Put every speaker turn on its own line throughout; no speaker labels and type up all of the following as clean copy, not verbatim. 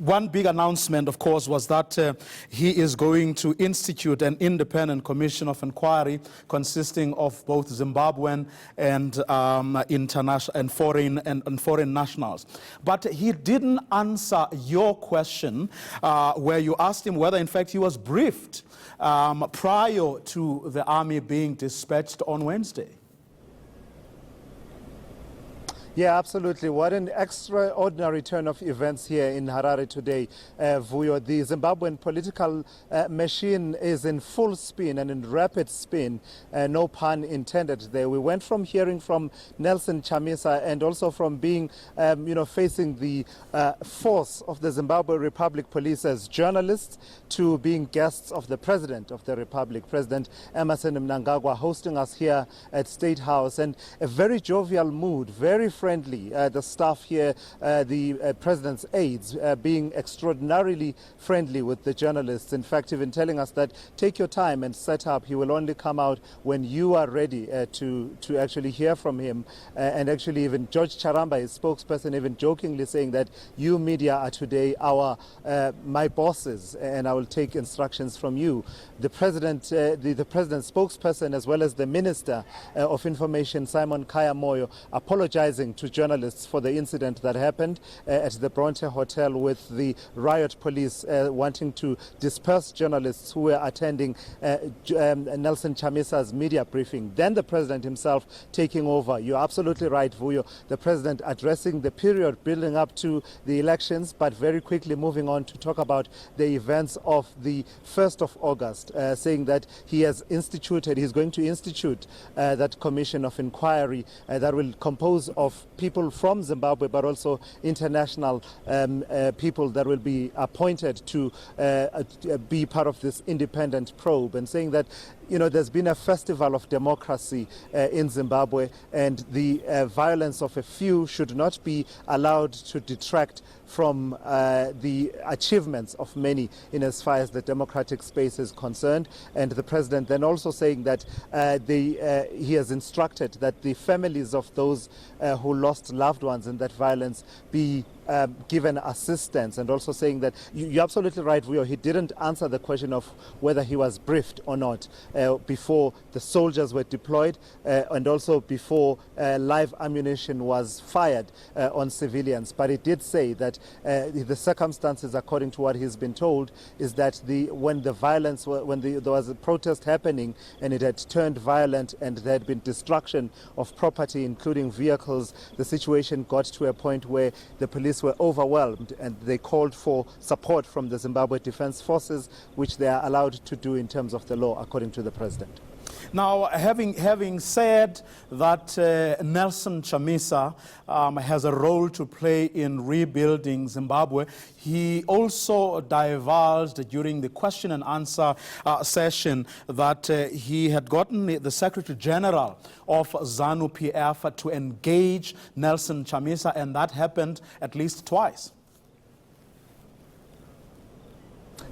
One big announcement, of course, was that he is going to institute an independent commission of inquiry consisting of both Zimbabwean and international and foreign nationals. But he didn't answer your question where you asked him whether, in fact, he was briefed prior to the army being dispatched on Wednesday.
Yeah, absolutely. What an extraordinary turn of events here in Harare today, Vuyo. The Zimbabwean political machine is in full spin and in rapid spin, no pun intended there. We went from hearing from Nelson Chamisa and also from being, facing the force of the Zimbabwe Republic Police as journalists to being guests of the President of the Republic, President Emmerson Mnangagwa, hosting us here at State House, and a very jovial mood, very friendly. The staff here, the President's aides, being extraordinarily friendly with the journalists. In fact, even telling us that take your time and set up. He will only come out when you are ready to actually hear from him. And actually, even George Charamba, his spokesperson, even jokingly saying that you media are today my bosses, and I will take instructions from you. The President, the President's spokesperson, as well as the Minister of Information, Simon Kaya Moyo, apologizing to journalists for the incident that happened at the Bronte Hotel with the riot police wanting to disperse journalists who were attending Nelson Chamisa's media briefing. Then the President himself taking over. You're absolutely right, Vuyo. The President addressing the period building up to the elections, but very quickly moving on to talk about the events of the 1st of August, saying that he's going to institute that commission of inquiry that will compose of people from Zimbabwe, but also international people that will be appointed to be part of this independent probe, and saying that there's been a festival of democracy in Zimbabwe, and the violence of a few should not be allowed to detract from the achievements of many in as far as the democratic space is concerned. And the President then also saying that he has instructed that the families of those who lost loved ones in that violence be given assistance, and also saying that you're absolutely right, Vuyo. He didn't answer the question of whether he was briefed or not before the soldiers were deployed and also before live ammunition was fired on civilians. But he did say that the circumstances, according to what he's been told, is that when there was a protest happening and it had turned violent and there had been destruction of property, including vehicles, the situation got to a point where the police were overwhelmed and they called for support from the Zimbabwe Defense Forces, which they are allowed to do in terms of the law, according to the President.
Now, having said that Nelson Chamisa has a role to play in rebuilding Zimbabwe, he also divulged during the question and answer session that he had gotten the Secretary General of ZANU-PF to engage Nelson Chamisa, and that happened at least twice.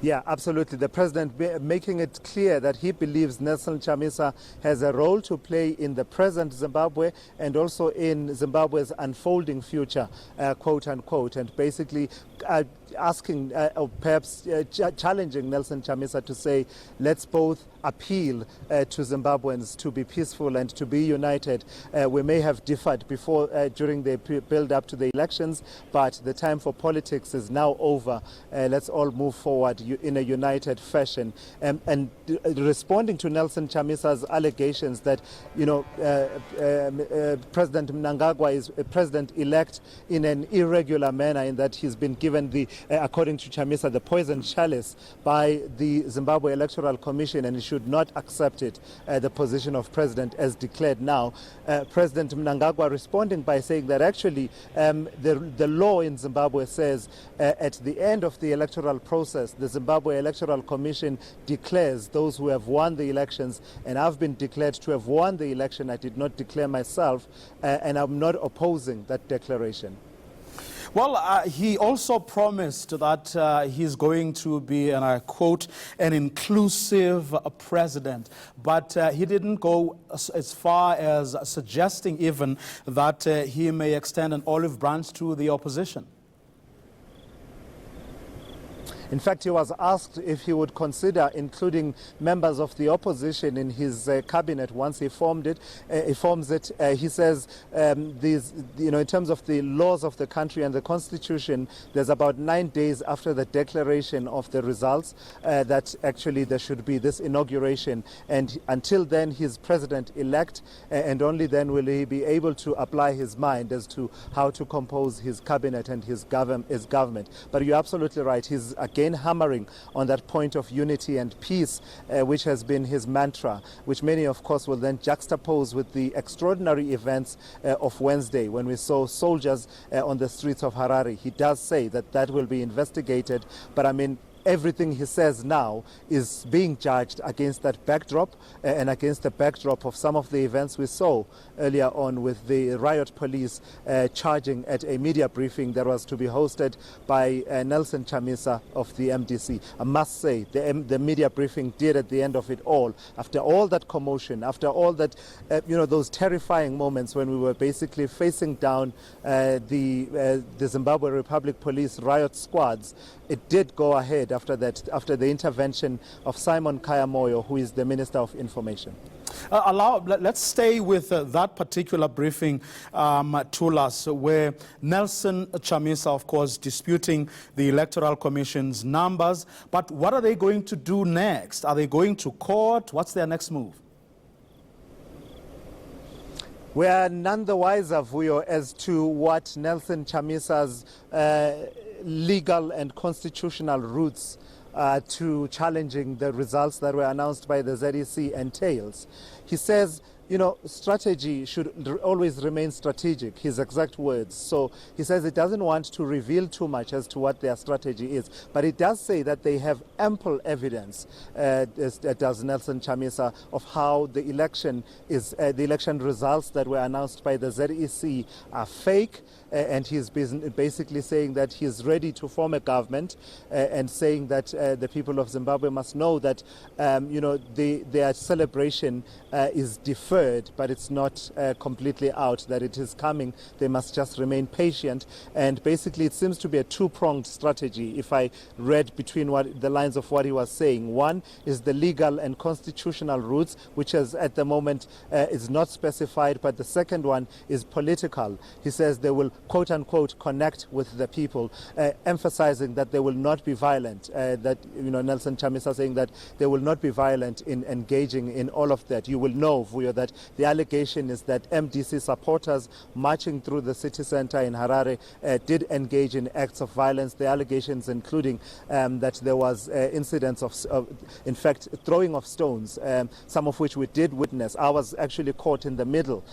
Yeah, absolutely. The President making it clear that he believes Nelson Chamisa has a role to play in the present Zimbabwe and also in Zimbabwe's unfolding future, quote unquote, and basically asking or perhaps challenging Nelson Chamisa to say, let's both appeal to Zimbabweans to be peaceful and to be united. We may have differed before during the build up to the elections, but the time for politics is now over. Let's all move forward in a united fashion. And responding to Nelson Chamisa's allegations that President Mnangagwa is a president-elect in an irregular manner, in that he's been given according to Chamisa, the poison chalice by the Zimbabwe Electoral Commission, and he should not accept it, the position of president as declared now. President Mnangagwa responding by saying that actually the law in Zimbabwe says at the end of the electoral process, the Zimbabwe Electoral Commission declares those who have won the elections, and I've been declared to have won the election. I did not declare myself, and I'm not opposing that declaration.
Well, he also promised that he's going to be, and I quote, an inclusive president. But he didn't go as far as suggesting even that he may extend an olive branch to the opposition.
In fact, he was asked if he would consider including members of the opposition in his cabinet once he forms it. He says in terms of the laws of the country and the constitution, there's about 9 days after the declaration of the results that actually there should be this inauguration. And until then, he's president-elect, and only then will he be able to apply his mind as to how to compose his cabinet and his government. But you're absolutely right. He's again hammering on that point of unity and peace, which has been his mantra, which many, of course, will then juxtapose with the extraordinary events of Wednesday when we saw soldiers on the streets of Harare. He does say that that will be investigated, but I mean, everything he says now is being judged against that backdrop and against the backdrop of some of the events we saw earlier on with the riot police charging at a media briefing that was to be hosted by Nelson Chamisa of the MDC. I must say the media briefing did at the end of it all, after all that commotion, after all that, those terrifying moments when we were basically facing down the Zimbabwe Republic Police riot squads, it did go ahead after that, after the intervention of Simon Kayamoyo, who is the Minister of Information.
Let's stay with that particular briefing, Thulas, where Nelson Chamisa, of course, disputing the Electoral Commission's numbers. But what are they going to do next? Are they going to court? What's their next move?
We are none the wiser, Vuyo, as to what Nelson Chamisa's legal and constitutional roots to challenging the results that were announced by the ZEC entails. He says, strategy should always remain strategic, his exact words. So he says he doesn't want to reveal too much as to what their strategy is. But he does say that they have ample evidence, does Nelson Chamisa, of how the election results that were announced by the ZEC are fake. And he's basically saying that he's ready to form a government and saying that the people of Zimbabwe must know that, their celebration is deferred, but it's not completely out, that it is coming. They must just remain patient. And basically, it seems to be a two-pronged strategy, if I read between the lines of what he was saying. One is the legal and constitutional roots, which is at the moment is not specified, but the second one is political. He says they will quote-unquote connect with the people, emphasizing that they will not be violent, Nelson Chamisa saying that they will not be violent in engaging in all of that. You will know, Vuyo, that the allegation is that MDC supporters marching through the city center in Harare did engage in acts of violence. The allegations including that there was incidents of, in fact, throwing of stones, some of which we did witness. I was actually caught in the middle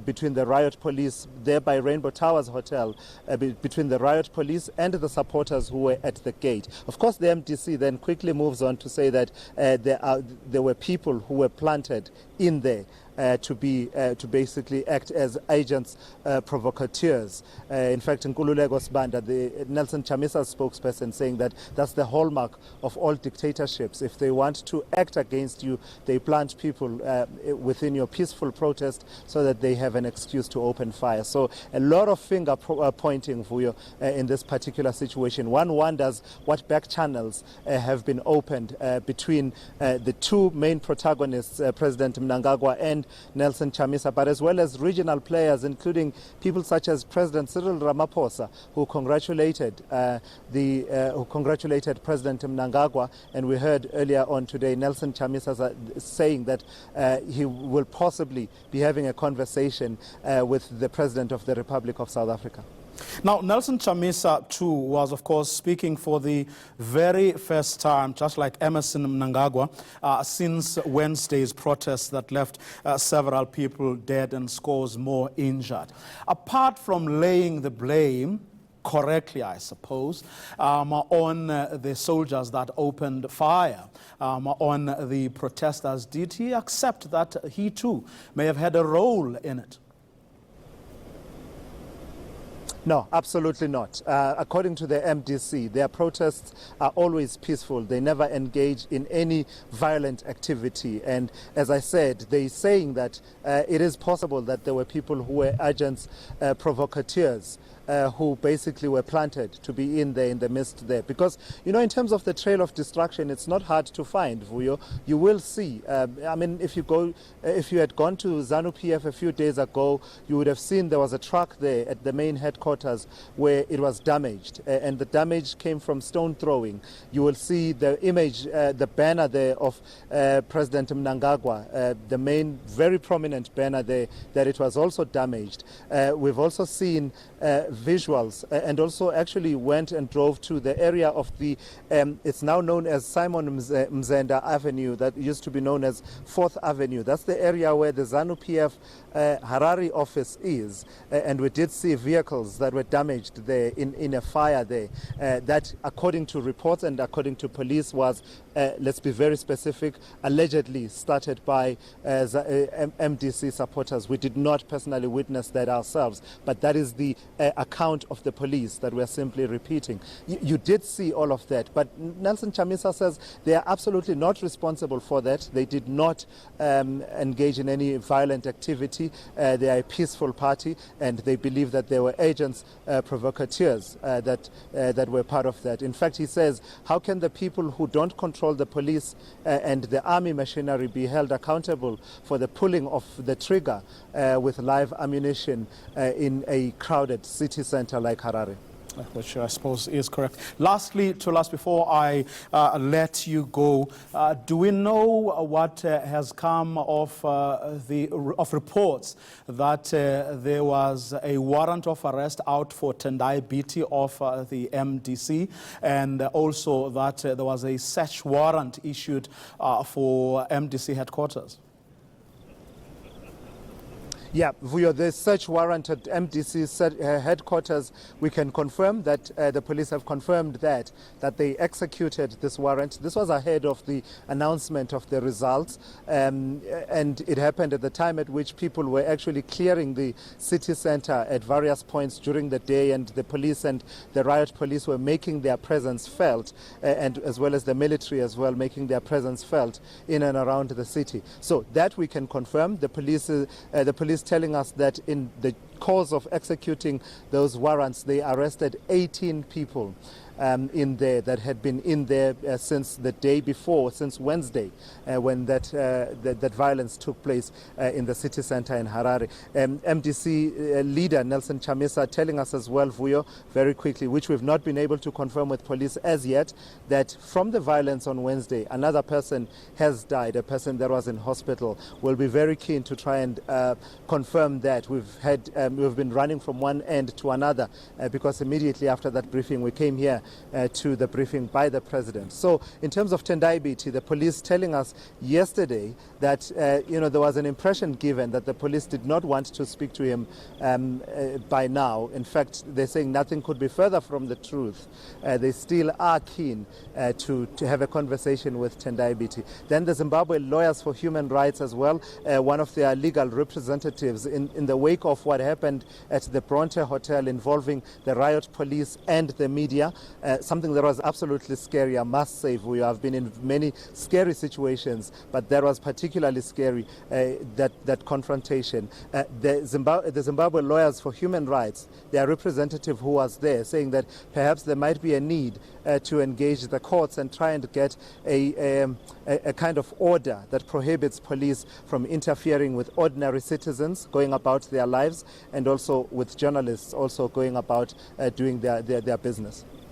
between the riot police there by Rainbow Towers Hotel, between the riot police and the supporters who were at the gate. Of course, the MDC then quickly moves on to say that there were people who were planted in there to basically act as agents, provocateurs. In fact, Nkululeko Sibanda, the Nelson Chamisa spokesperson, saying that that's the hallmark of all dictatorships. If they want to act against you, they plant people within your peaceful protest so that they have an excuse to open fire. So a lot of finger pointing for you in this particular situation. One wonders what back channels have been opened between the two main protagonists, President Mnangagwa and Nelson Chamisa, but as well as regional players, including people such as President Cyril Ramaphosa, who congratulated President Mnangagwa. And we heard earlier on today Nelson Chamisa saying that he will possibly be having a conversation with the President of the Republic of South Africa.
Now, Nelson Chamisa, too, was, of course, speaking for the very first time, just like Emmerson Mnangagwa, since Wednesday's protests that left several people dead and scores more injured. Apart from laying the blame, correctly, I suppose, on the soldiers that opened fire on the protesters, did he accept that he, too, may have had a role in it?
No, absolutely not. According to the MDC, their protests are always peaceful. They never engage in any violent activity. And as I said, they're saying that it is possible that there were people who were agents, provocateurs, who basically were planted to be in there in the midst there. Because, in terms of the trail of destruction, it's not hard to find, Vuyo. You will see. If you had gone to ZANU-PF a few days ago, you would have seen there was a truck there at the main headquarters where it was damaged, and the damage came from stone throwing. You will see the image, the banner there of President Mnangagwa, the main very prominent banner there, that it was also damaged. We've also seen visuals, and also actually went and drove to the area of the, it's now known as Simon Mzenda Avenue, that used to be known as 4th Avenue. That's the area where the ZANU-PF Harare office is, and we did see vehicles that were damaged there in a fire there, that according to reports and according to police was, let's be very specific, allegedly started by MDC supporters. We did not personally witness that ourselves, but that is the account of the police that we're simply repeating. You did see all of that, but Nelson Chamisa says they are absolutely not responsible for that. They did not engage in any violent activity. They are a peaceful party, and they believe that there were agents, provocateurs that were part of that. In fact, he says, how can the people who don't control the police and the army machinery be held accountable for the pulling of the trigger with live ammunition in a crowded city center like Harare?
Which I suppose is correct. Lastly, Thulas, before I let you go, do we know what has come of reports that there was a warrant of arrest out for Tendai Biti of the MDC, and also that there was a search warrant issued for MDC headquarters?
Yeah, Vuyo, the search warrant at MDC headquarters, we can confirm that the police have confirmed that they executed this warrant. This was ahead of the announcement of the results, and it happened at the time at which people were actually clearing the city center at various points during the day, and the police and the riot police were making their presence felt, and as well as the military as well, making their presence felt in and around the city. So that we can confirm. The police telling us that in the course of executing those warrants, they arrested 18 people in there that had been in there since the day before, since Wednesday, when that violence took place in the city center in Harare. MDC leader Nelson Chamisa telling us as well, Vuyo, very quickly, which we've not been able to confirm with police as yet, that from the violence on Wednesday, another person has died, a person that was in hospital. We'll be very keen to try and confirm that. We've been running from one end to another because immediately after that briefing we came here to the briefing by the president. So in terms of Tendai Biti, the police telling us yesterday that there was an impression given that the police did not want to speak to him by now. In fact, they're saying nothing could be further from the truth. They still are keen to have a conversation with Tendai Biti. Then the Zimbabwe Lawyers for Human Rights as well, one of their legal representatives in the wake of what happened at the Bronte Hotel involving the riot police and the media, something that was absolutely scary, I must say. We have been in many scary situations, but that was particularly scary, that confrontation. The Zimbabwe Lawyers for Human Rights, their representative who was there, saying that perhaps there might be a need to engage the courts and try and get a kind of order that prohibits police from interfering with ordinary citizens going about their lives, and also with journalists also going about doing their business.